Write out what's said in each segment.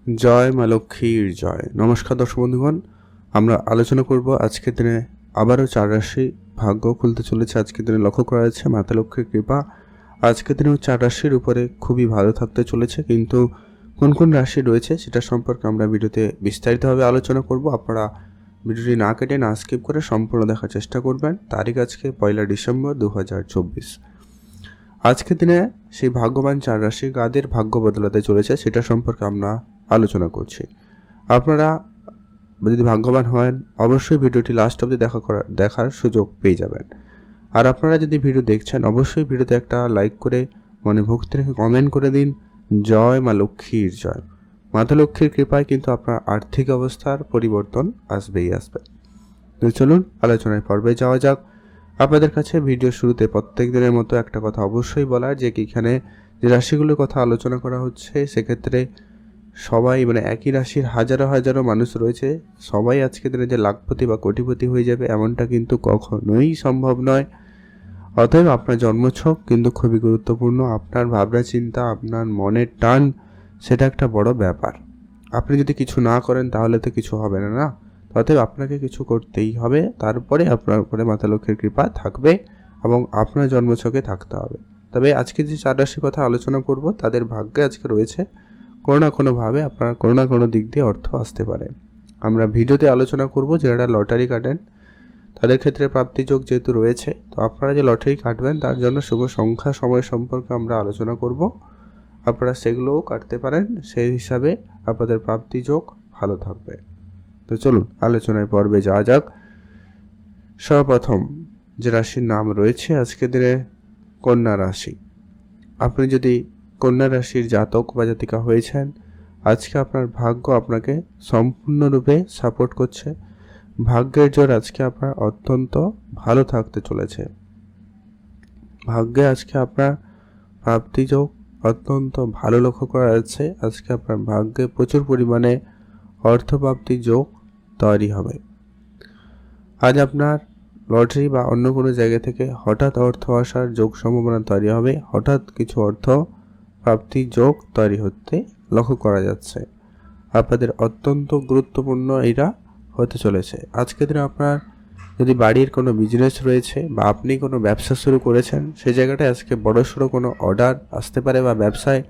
জয় মা লক্ষ্মীর জয়। নমস্কার দর্শক বন্ধুগণ, আমরা আলোচনা করব আজকের দিনে আবারও 4 রাশি ভাগ্য খুলতে চলেছে। আজকের দিনে লক্ষ্য করা যাচ্ছে মাতা লক্ষ্মীর কৃপা আজকের দিনেও 4 রাশির উপরে খুবই ভালো থাকতে চলেছে। কিন্তু কোন কোন রাশি রয়েছে সেটা সম্পর্কে আমরা ভিডিওতে বিস্তারিতভাবে আলোচনা করব। আপনারা ভিডিওটি না কেটে না স্কিপ করে সম্পূর্ণ দেখার চেষ্টা করবেন। তারিখ আজকে 1 ডিসেম্বর 2024। আজকের দিনে সেই ভাগ্যবান 4 রাশি কাদের ভাগ্য বদলাতে চলেছে সেটা সম্পর্কে আমরা আলোচনা করছি। আপনারা যদি ভাগ্যবান হন অবশ্যই ভিডিওটি লাস্ট অবধি দেখার সুযোগ পেয়ে যাবেন। আর আপনারা যদি ভিডিও দেখছেন অবশ্যই ভিডিওতে একটা লাইক করে মনে ভক্তি রেখে কমেন্ট করে দিন জয় মা লক্ষ্মীর জয়। মাতা লক্ষ্মীর কৃপায় কিন্তু আপনার আর্থিক অবস্থার পরিবর্তন আসবেই আসবে। তো চলুন আলোচনায় পর্বে যাওয়া যাক। আপনাদের কাছে ভিডিও শুরুতে প্রত্যেক দিনের মতো একটা কথা অবশ্যই বলার যে এখানে যে রাশিগুলোর কথা আলোচনা করা হচ্ছে সেক্ষেত্রে সবাই একই রাশির হাজারো হাজারো মানুষ রয়েছে, সবাই আজকে দিনে যে লাখপতি বা কোটিপতি হয়ে যাবে এমনটা কিন্তু কখনোই সম্ভব নয়। অতএব আপনার জন্মছক কিন্তু খুবই গুরুত্বপূর্ণ। আপনার ভাবনা চিন্তা, আপনার মনের টান, সেটা একটা বড় ব্যাপার। আপনি যদি কিছু না করেন তাহলে তো কিছু হবে না, না? অতএব আপনাকে কিছু করতেই হবে, তারপরে আপনার উপরে মাতা লক্ষ্মীর কৃপা থাকবে এবং আপনার জন্মছকে থাকতে হবে। তবে আজকে যে 4 রাশির কথা আলোচনা করব তাদের ভাগ্যে আজকে রয়েছে কোনো না কোনোভাবে আপনার কোনো না কোনো দিক দিয়ে অর্থ আসতে পারে। আমরা ভিডিওতে আলোচনা করব যারা লটারি কাটেন তাদের ক্ষেত্রে প্রাপ্তিযোগ যেহেতু রয়েছে, তো আপনারা যে লটারি কাটবেন তার জন্য শুভ সংখ্যা সময় সম্পর্কে আমরা আলোচনা করব। আপনারা সেগুলোও কাটতে পারেন, সেই হিসাবে আপনাদের প্রাপ্তিযোগ ভালো থাকবে। তো চলুন আলোচনায় পর্বে যাওয়া যাক। সর্বপ্রথম যে রাশির নাম রয়েছে আজকের দিনে কন্যা রাশি। আপনি যদি কন্যা রাশির জাতক বা জাতিকা হয়েছেন আজকে আপনার ভাগ্য আপনাকে সম্পূর্ণরূপে সাপোর্ট করছে। ভাগ্যের জোর আজকে আপনার অত্যন্ত ভালো থাকতে চলেছে। ভাগ্যে আজকে আপনার প্রাপ্তিযোগ অত্যন্ত ভালো লক্ষ্য করা যাচ্ছে। আজকে আপনার ভাগ্যে প্রচুর পরিমাণে অর্থপ্রাপ্তি যোগ তৈরি হবে। আজ আপনার লটারি বা অন্য কোনো জায়গা থেকে হঠাৎ অর্থ আসার যোগ সম্ভাবনা তৈরি হবে। হঠাৎ কিছু অর্থ প্রাপ্তি যোগ তৈরি হতে লক্ষ্য করা যাচ্ছে। আপনাদের অত্যন্ত গুরুত্বপূর্ণ এরা হতে চলেছে। আজকের দিনে আপনার যদি বাড়ির কোনো বিজনেস রয়েছে বা আপনি কোনো ব্যবসা শুরু করেছেন সেই জায়গাটায় আজকে বড়সড় কোনো অর্ডার আসতে পারে বা ব্যবসায়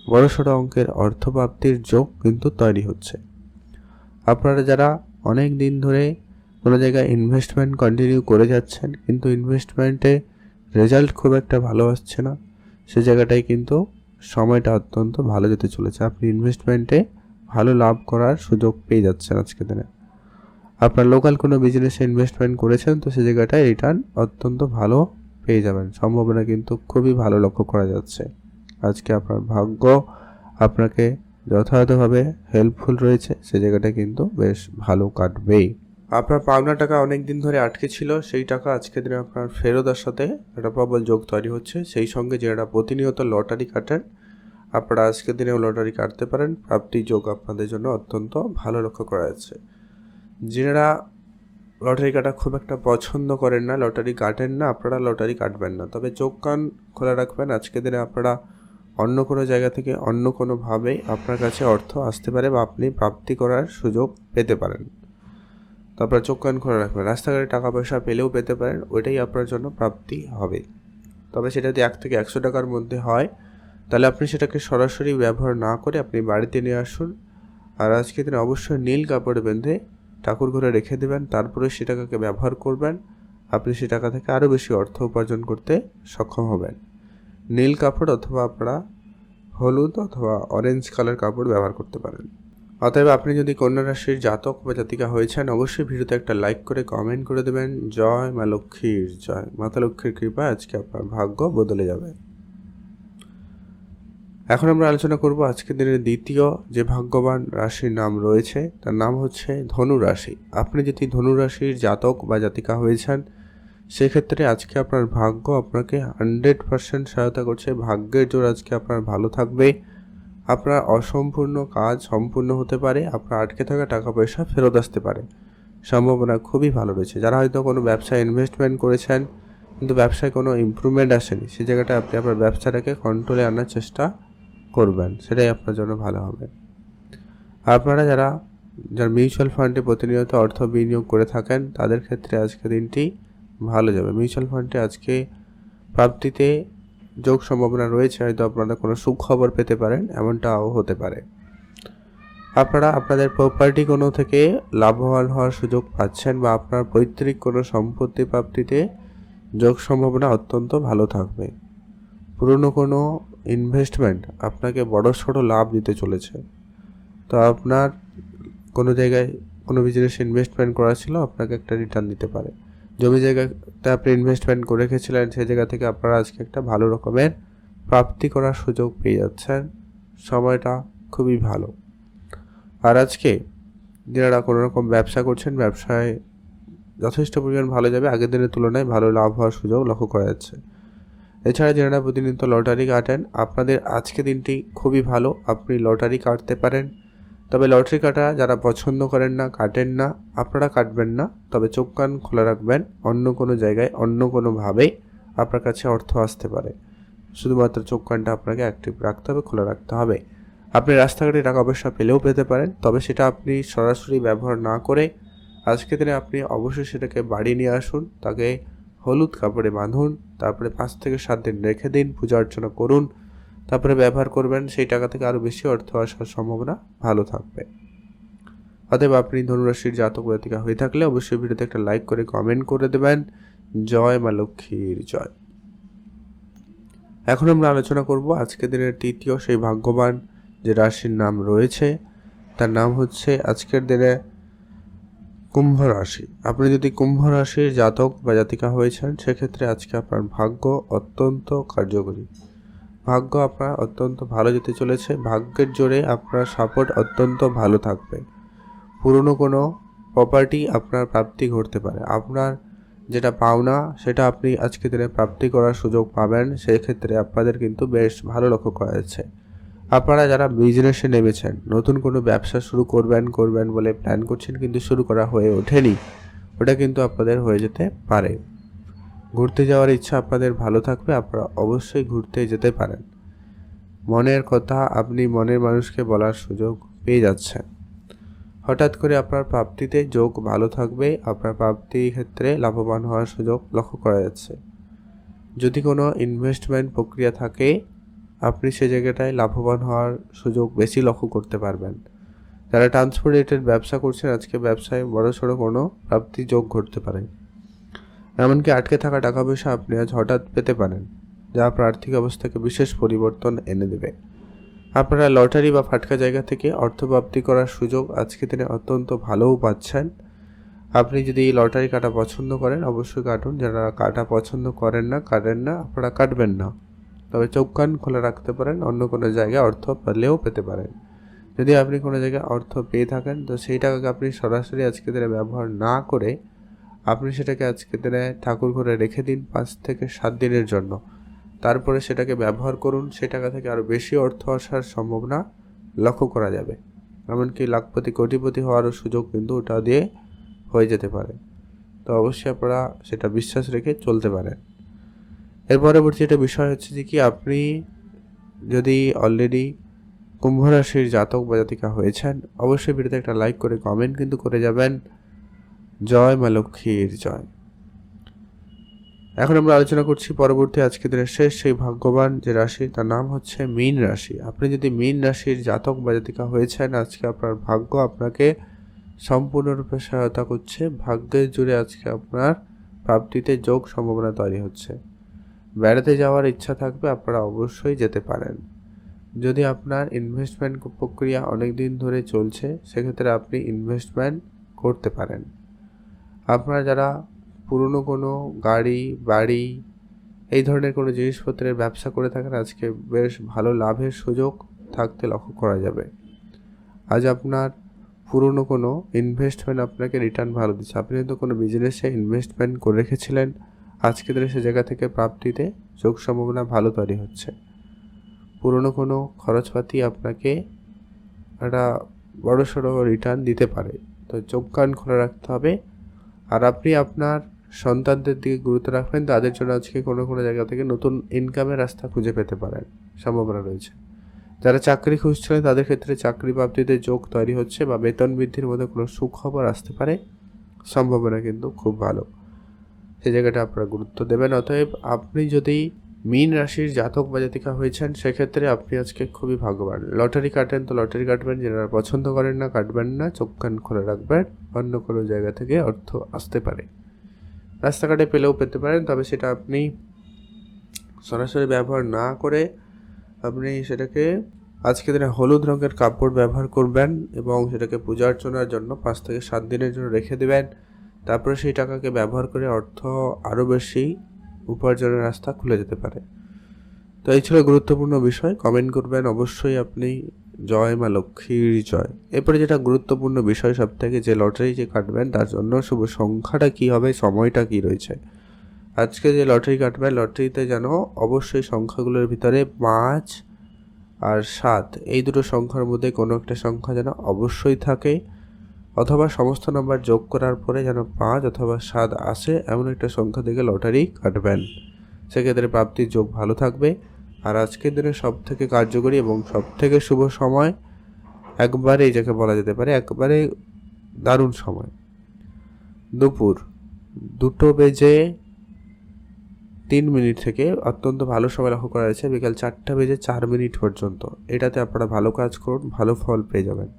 বড়সড় অঙ্কের অর্থপ্রাপ্তির যোগ কিন্তু তৈরি হচ্ছে। আপনারা যারা অনেক দিন ধরে কোনো জায়গায় ইনভেস্টমেন্ট কন্টিনিউ করে যাচ্ছেন কিন্তু ইনভেস্টমেন্টে রেজাল্ট খুব একটা ভালো আসছে না, সে জায়গাটায় কিন্তু সময়টা অত্যন্ত ভালো যেতে চলেছে। আপনি ইনভেস্টমেন্টে ভালো লাভ করার সুযোগ পেয়ে যাচ্ছেন আজকের দিনে। আপনার লোকাল কোনো বিজনেসে ইনভেস্টমেন্ট করেছেন তো সে জায়গাটায় রিটার্ন অত্যন্ত ভালো পেয়ে যাবেন, সম্ভাবনা কিন্তু খুবই ভালো লক্ষ্য করা যাচ্ছে। আজকে আপনার ভাগ্য আপনাকে যথাযথভাবে হেল্পফুল রয়েছে, সে জায়গাটা কিন্তু বেশ ভালো কাটবেই। আপনার পাওনা টাকা অনেক দিন ধরে আটকে ছিল, সেই টাকা আজকের দিনে আপনার ফেরত আসাতে একটা প্রবল যোগ তৈরি হচ্ছে। সেই সঙ্গে যারা প্রতিনিয়ত লটারি কাটেন আপনারা আজকের দিনেও লটারি কাটতে পারেন। প্রাপ্তি যোগ আপনাদের জন্য অত্যন্ত ভালো লক্ষ্য করা যাচ্ছে। যারা লটারি কাটা খুব একটা পছন্দ করেন না, লটারি কাটেন না, আপনারা লটারি কাটবেন না। তবে চোখ কান খোলা রাখবেন। আজকের দিনে আপনারা অন্য কোনো জায়গা থেকে অন্য কোনোভাবে আপনার কাছে অর্থ আসতে পারে বা আপনি প্রাপ্তি করার সুযোগ পেতে পারেন। তো আপনারা চোখ কান খোলা রাখবেন। রাস্তাঘাটে টাকা পয়সা পেলেও পেতে পারেন, ওইটাই আপনার জন্য প্রাপ্তি হবে। তবে সেটা যদি 1 থেকে 100 টাকার মধ্যে হয় তাহলে আপনি সেটাকে সরাসরি ব্যবহার না করে আপনি বাড়িতে নিয়ে আসুন। আর আজকের দিনে অবশ্যই নীল কাপড়ে বেঁধে ঠাকুর ঘরে রেখে দেবেন, তারপরে সে টাকাকে ব্যবহার করবেন। আপনি সে টাকা থেকে আরও বেশি অর্থ উপার্জন করতে সক্ষম হবেন। নীল কাপড় অথবা আপনারা হলুদ অথবা অরেঞ্জ কালার কাপড় ব্যবহার করতে পারেন। অতএব আপনি যদি কন্যা রাশির জাতক বা জাতিকা হয়েছেন অবশ্যই ভিডিওতে একটা লাইক করে কমেন্ট করে দেবেন জয় মা লক্ষ্মীর জয়। মাতা লক্ষ্মীর কৃপা আজকে আপনার ভাগ্য বদলে যাবে। এখন আমরা আলোচনা করব আজকের দিনের দ্বিতীয় যে ভাগ্যবান রাশির নাম রয়েছে তার নাম হচ্ছে ধনু রাশি। আপনি যদি ধনু রাশির জাতক বা জাতিকা হয়েছেন সেক্ষেত্রে আজকে আপনার ভাগ্য আপনাকে 100% সহায়তা করছে। ভাগ্যের জোর আজকে আপনার ভালো থাকবে। আপনার অসম্পূর্ণ কাজ সম্পূর্ণ হতে পারে, আপনার আটকে থাকা টাকা পয়সা ফেরত আসতে পারে, সম্ভাবনা খুবই ভালো রয়েছে। যারা হয়তো কোনো ব্যবসায় ইনভেস্টমেন্ট করেছেন কিন্তু ব্যবসায় কোনো ইমপ্রুভমেন্ট আসেনি সেই জায়গাটা আপনি আপনার ব্যবসাটাকে কন্ট্রোলে আনার চেষ্টা করবেন, সেটাই আপনার জন্য ভালো হবে। আপনারা যারা মিউচুয়াল ফান্ডে প্রতিনিয়ত অর্থ বিনিয়োগ করে থাকেন তাদের ক্ষেত্রে আজকে দিনটি ভালো যাবে। মিউচুয়াল ফান্ডে আজকে প্রাপ্তিতে যোগ সম্ভাবনা রয়েছে, হয়তো আপনারা কোনো সুখবর পেতে পারেন, এমনটাও হতে পারে। আপনারা আপনাদের প্রপার্টি কোনো থেকে লাভবান হওয়ার সুযোগ পাচ্ছেন বা আপনার পৈতৃক কোনো সম্পত্তি প্রাপ্তিতে যোগ সম্ভাবনা অত্যন্ত ভালো থাকবে। পুরনো কোনো ইনভেস্টমেন্ট আপনাকে বড়সড় লাভ দিতে চলেছে। তো আপনার কোনো জায়গায় কোনো বিজনেস ইনভেস্টমেন্ট করা ছিল, আপনাকে একটা রিটার্ন দিতে পারে। জমি জায়গাতে আপনি ইনভেস্টমেন্ট করে রেখেছিলেন, সেই জায়গা থেকে আপনারা আজকে একটা ভালো রকমের প্রাপ্তি করার সুযোগ পেয়ে যাচ্ছেন। সময়টা খুবই ভালো। আর আজকে যারা কোনো রকম ব্যবসা করছেন, ব্যবসায় যথেষ্ট পরিমাণ ভালো যাবে, আগের দিনের তুলনায় ভালো লাভ হওয়ার সুযোগ লক্ষ্য করা যাচ্ছে। এছাড়া যারা প্রতিনিয়ত লটারি কাটেন, আপনাদের আজকে দিনটি খুবই ভালো, আপনি লটারি কাটতে পারেন। তবে লটারি কাটা যারা পছন্দ করেন না, কাটেন না, আপনারা কাটবেন না, তবে চোখ কান খোলা রাখবেন। অন্য কোনো জায়গায় অন্য কোনোভাবেই আপনার কাছে অর্থ আসতে পারে, শুধুমাত্র চোখ কানটা আপনাকে অ্যাক্টিভ রাখতে হবে, খোলা রাখতে হবে। আপনি রাস্তাঘাটে টাকা পয়সা পেলেও পেতে পারেন, তবে সেটা আপনি সরাসরি ব্যবহার না করে আজকে দিনে আপনি অবশ্যই সেটাকে বাড়ি নিয়ে আসুন, তাকে হলুদ কাপড়ে বাঁধুন, তারপরে 5 থেকে 7 দিন রেখে দিন, পূজা অর্চনা করুন, তারপরে ব্যবহার করবেন। সেই টাকা থেকে আরও বেশি অর্থ আসার সম্ভাবনা ভালো থাকবে। অতএব আপনি ধনুরাশির জাতক জাতিকা হয়ে থাকলে অবশ্যই ভিডিওতে একটা লাইক করে কমেন্ট করে দেবেন। জয় মা লক্ষ্মীর জয়। এখন আমরা আলোচনা করব আজকের দিনের তৃতীয় সেই ভাগ্যবান যে রাশির নাম রয়েছে, তার নাম হচ্ছে আজকের দিনে কুম্ভ রাশি। আপনি যদি কুম্ভ রাশির জাতক বা জাতিকা হয়েছেন, সেক্ষেত্রে আজকে আপনার ভাগ্য অত্যন্ত কার্যকরী। ভাগ্য আপনার অত্যন্ত ভালো যেতে চলেছে। ভাগ্যের জোরে আপনার সাপোর্ট অত্যন্ত ভালো থাকবে। পুরনো কোনো প্রপার্টি আপনার প্রাপ্তি ঘটতে পারে। আপনার যেটা পাওনা সেটা আপনি আজকে দিনে প্রাপ্তি করার সুযোগ পাবেন। সেই ক্ষেত্রে আপনাদের কিন্তু বেশ ভালো লক্ষ্য করা যাচ্ছে। আপনারা যারা বিজনেসে নেমেছেন, নতুন কোনো ব্যবসা শুরু করবেন বলে প্ল্যান করছেন, কিন্তু শুরু করা হয়ে ওঠেনি, ওটা কিন্তু আপনাদের হয়ে যেতে পারে। ঘুরতে যাওয়ার ইচ্ছা আপনাদের ভালো থাকবে, আপনারা অবশ্যই ঘুরতে যেতে পারেন। মনের কথা আপনি মনের মানুষকে বলার সুযোগ পেয়ে যাচ্ছেন। হঠাৎ করে আপনার প্রাপ্তিতে যোগ ভালো থাকবে, আপনার প্রাপ্তির ক্ষেত্রে লাভবান হওয়ার সুযোগ লক্ষ্য করা যাচ্ছে। যদি কোনো ইনভেস্টমেন্ট প্রক্রিয়া থাকে, আপনি সে জায়গাটায় লাভবান হওয়ার সুযোগ বেশি লক্ষ্য করতে পারবেন। যারা ট্রান্সপোর্ট রিলেটেড ব্যবসা করছেন, আজকে ব্যবসায় বড়সড় কোনো প্রাপ্তি যোগ ঘটতে পারে। এমনকি আটকে থাকা টাকা পয়সা আপনি আজ হঠাৎ পেতে পারেন, যা আপনার আর্থিক অবস্থাকে বিশেষ পরিবর্তন এনে দেবে। আপনারা লটারি বা ফাটকা জায়গা থেকে অর্থ প্রাপ্তি করার সুযোগ আজকে দিনে অত্যন্ত ভালোও পাচ্ছেন। আপনি যদি লটারি কাটা পছন্দ করেন, অবশ্যই কাটুন। যারা কাটা পছন্দ করেন না, কাটেন না, আপনারা কাটবেন না। তবে চোখ কান খোলা রাখতে পারেন, অন্য কোনো জায়গায় অর্থ পেলেও পেতে পারেন। যদি আপনি কোনো জায়গায় অর্থ পেয়ে থাকেন, তো সেই টাকাকে আপনি সরাসরি আজকে দিনে ব্যবহার না করে আপনি সেটাকে আজকে দিনে ঠাকুর ঘরে রেখে দিন 5 থেকে 7 দিনের জন্য। তারপরে সেটাকে ব্যবহার করুন, সেই টাকা থেকে আরও বেশি অর্থ আসার সম্ভাবনা লক্ষ্য করা যাবে। এমনকি লাখপতি কোটিপতি হওয়ারও সুযোগ কিন্তু ওটা দিয়ে হয়ে যেতে পারে। তো অবশ্যই আপনারা সেটা বিশ্বাস রেখে চলতে পারেন। এর পরবর্তী একটা বিষয় হচ্ছে যে কি, আপনি যদি অলরেডি কুম্ভ রাশির জাতক বা জাতিকা হয়েছেন, অবশ্যই ভিডিওতে একটা লাইক করে কমেন্ট কিন্তু করে যাবেন। জয় মা লক্ষ্মীর জয়। এখন আমরা আলোচনা করছি পরবর্তী আজকের দিনের শেষ সেই ভাগ্যবান যে রাশি, তার নাম হচ্ছে মীন রাশি। আপনি যদি মীন রাশির জাতক বা জাতিকা হয়েছেন, আজকে আপনার ভাগ্য আপনাকে সম্পূর্ণরূপে সহায়তা করছে। ভাগ্যের জুড়ে আজকে আপনার প্রাপ্তিতে যোগ সম্ভাবনা তৈরি হচ্ছে। বেড়াতে যাওয়ার ইচ্ছা থাকবে, আপনারা অবশ্যই যেতে পারেন। যদি আপনার ইনভেস্টমেন্ট প্রক্রিয়া অনেক দিন ধরে চলছে, সেক্ষেত্রে আপনি ইনভেস্টমেন্ট করতে পারেন। আপনারা যারা পুরনো কোনো গাড়ি, বাড়ি, এই ধরনের কোনো জিনিসপত্রের ব্যবসা করে থাকেন, আজকে বেশ ভালো লাভের সুযোগ থাকতে লক্ষ্য করা যাবে। আজ আপনার পুরনো কোনো ইনভেস্টমেন্ট আপনাকে রিটার্ন ভালো দিচ্ছে। আপনি হয়তো কোনো বিজনেসে ইনভেস্টমেন্ট করে রেখেছিলেন, আজকে দিনে সে জায়গা থেকে প্রাপ্তিতে যোগ সম্ভাবনা ভালো তৈরি হচ্ছে। পুরনো কোনো খরচপাতি আপনাকে একটা বড়সড় রিটার্ন দিতে পারে। তো চোখ কান খোলা রাখতে হবে। আর আপনি আপনার সন্তানদের দিকে গুরুত্ব রাখবেন, তাদের জন্য আজকে কোনো জায়গা থেকে নতুন ইনকামের রাস্তা খুঁজে পেতে পারেন, সম্ভাবনা রয়েছে। যারা চাকরি খুঁজছিলেন তাদের ক্ষেত্রে চাকরি প্রাপ্তিতে যোগ তৈরি হচ্ছে বা বেতন বৃদ্ধির মধ্যে কোনো সুখবর আসতে পারে, সম্ভাবনা কিন্তু খুব ভালো, সেই জায়গাটা আপনারা গুরুত্ব দেবেন। অতএব আপনি যদি মীন রাশির জাতক বা জাতিকা হয়েছেন সেক্ষেত্রে আপনি আজকে খুবই ভাগ্যবান। লটারি কাটেন তো লটারি কাটবেন, যারা পছন্দ করেন না কাটবেন না, চোখ কান খোলা রাখবেন, অন্য কোনো জায়গা থেকে অর্থ আসতে পারে, রাস্তাঘাটে পেলেও পেতে পারেন, তবে সেটা আপনি সরাসরি ব্যবহার না করে আপনি সেটাকে আজকে দিনে হলুদ রঙের কাপড় ব্যবহার করবেন এবং সেটাকে পূজা অর্চনার জন্য 5 থেকে 7 দিনের জন্য রেখে দেবেন। তারপরে সেই টাকাকে ব্যবহার করে অর্থ আরও বেশি উপার্জনের রাস্তা খুলে যেতে পারে। তো এই ছিল গুরুত্বপূর্ণ বিষয়। কমেন্ট করবেন অবশ্যই আপনি জয় মা লক্ষ্মীর জয়। এরপরে যেটা গুরুত্বপূর্ণ বিষয় সব থেকে, যে লটারি যে কাটবেন তার জন্য শুভ সংখ্যাটা কী হবে, সময়টা কী রয়েছে। আজকে যে লটারি কাটবেন লটারিতে যেন অবশ্যই সংখ্যাগুলোর ভিতরে 5 আর 7 এই দুটো সংখ্যার মধ্যে কোনো একটা সংখ্যা যেন অবশ্যই থাকে, অথবা সমস্ত নাম্বার যোগ করার পরে যেন 5 অথবা 7 আসে এমন একটা সংখ্যা থেকে লটারি কাটবেন, সেক্ষেত্রে প্রাপ্তির যোগ ভালো থাকবে। আর আজকের দিনে সব থেকে কার্যকরী এবং সব থেকে শুভ সময় একবারে যাকে বলা যেতে পারে একবারে দারুণ সময়, দুপুর 2:03 থেকে অত্যন্ত ভালো সময় লক্ষ্য করা যাচ্ছে বিকাল 4:04 পর্যন্ত। এটাতে আপনারা ভালো কাজ করুন, ভালো ফল পেয়ে যাবেন।